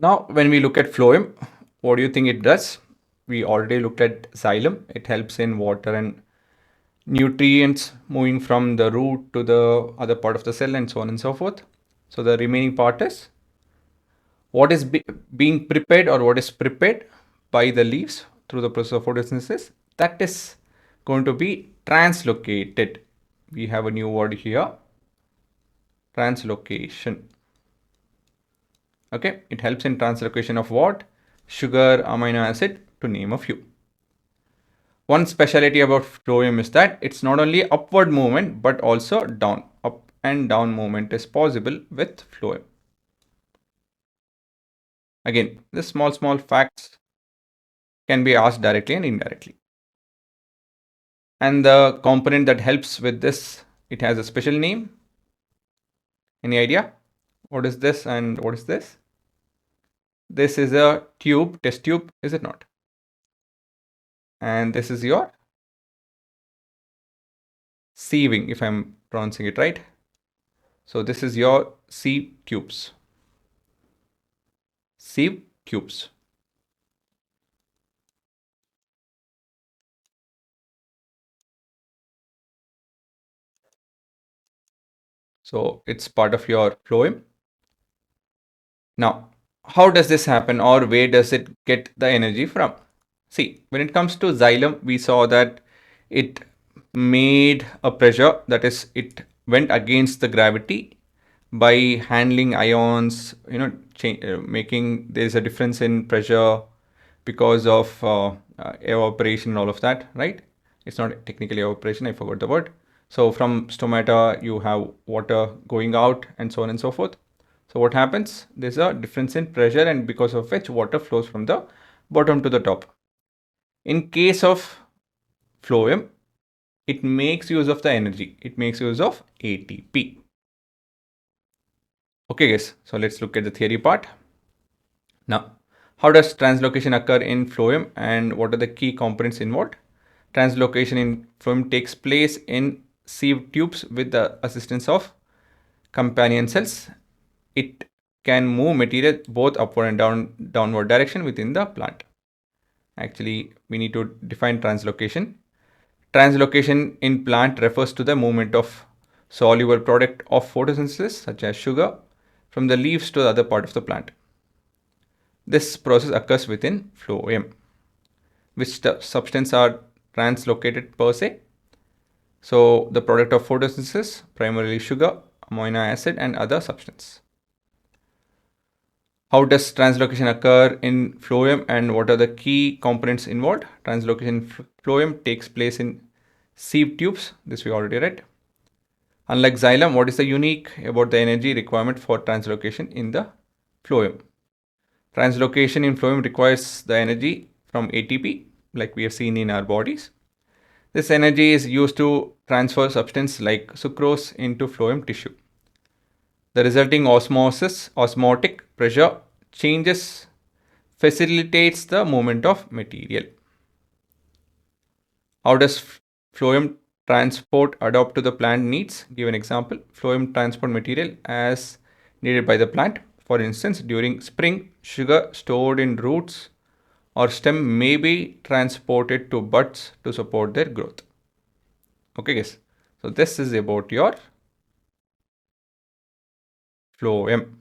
Now, when we look at phloem, what do you think it does? We already looked at xylem. It helps in water and nutrients moving from the root to the other part of the cell and so on and so forth. So the remaining part is what is being prepared or what is prepared by the leaves through the process of photosynthesis, that is going to be translocated. We have a new word here, translocation. Okay, it helps in translocation of what? Sugar, amino acid, to name a few. One speciality about phloem is that it's not only upward movement but also down. Up and down movement is possible with phloem. Again, the small facts can be asked directly and indirectly. And the component that helps with this, it has a special name. Any idea? What is this and what is this? This is a tube, test tube, is it not? And this is your sieving, if I'm pronouncing it right. So this is your sieve tubes. Sieve tubes. So it's part of your phloem. Now, how does this happen or where does it get the energy from? See, when it comes to xylem, we saw that it made a pressure, that is, it went against the gravity by handling ions, making there's a difference in pressure because of evaporation and all of that, right? It's not technically evaporation, I forgot the word. So from stomata, you have water going out and so on and so forth. So what happens? There's a difference in pressure and because of which water flows from the bottom to the top. In case of phloem, it makes use of the energy. It makes use of ATP. Okay guys, so let's look at the theory part. Now, how does translocation occur in phloem and what are the key components involved? Translocation in phloem takes place in sieve tubes with the assistance of companion cells. It can move material both upward and downward direction within the plant. Actually, we need to define translocation. Translocation in plant refers to the movement of soluble product of photosynthesis such as sugar from the leaves to the other part of the plant. This process occurs within phloem, which substances are translocated per se. So the product of photosynthesis, primarily sugar, amino acid and other substance. How does translocation occur in phloem and what are the key components involved? Translocation in phloem takes place in sieve tubes. This we already read. Unlike xylem, what is the unique about the energy requirement for translocation in the phloem? Translocation in phloem requires the energy from ATP, like we have seen in our bodies. This energy is used to transfer substance like sucrose into phloem tissue. The resulting osmotic pressure changes facilitates the movement of material. How does phloem transport adapt to the plant needs? Give an example. Phloem transport material as needed by the plant. For instance, during spring, sugar stored in roots or stem may be transported to buds to support their growth. Okay guys, so this is about your phloem.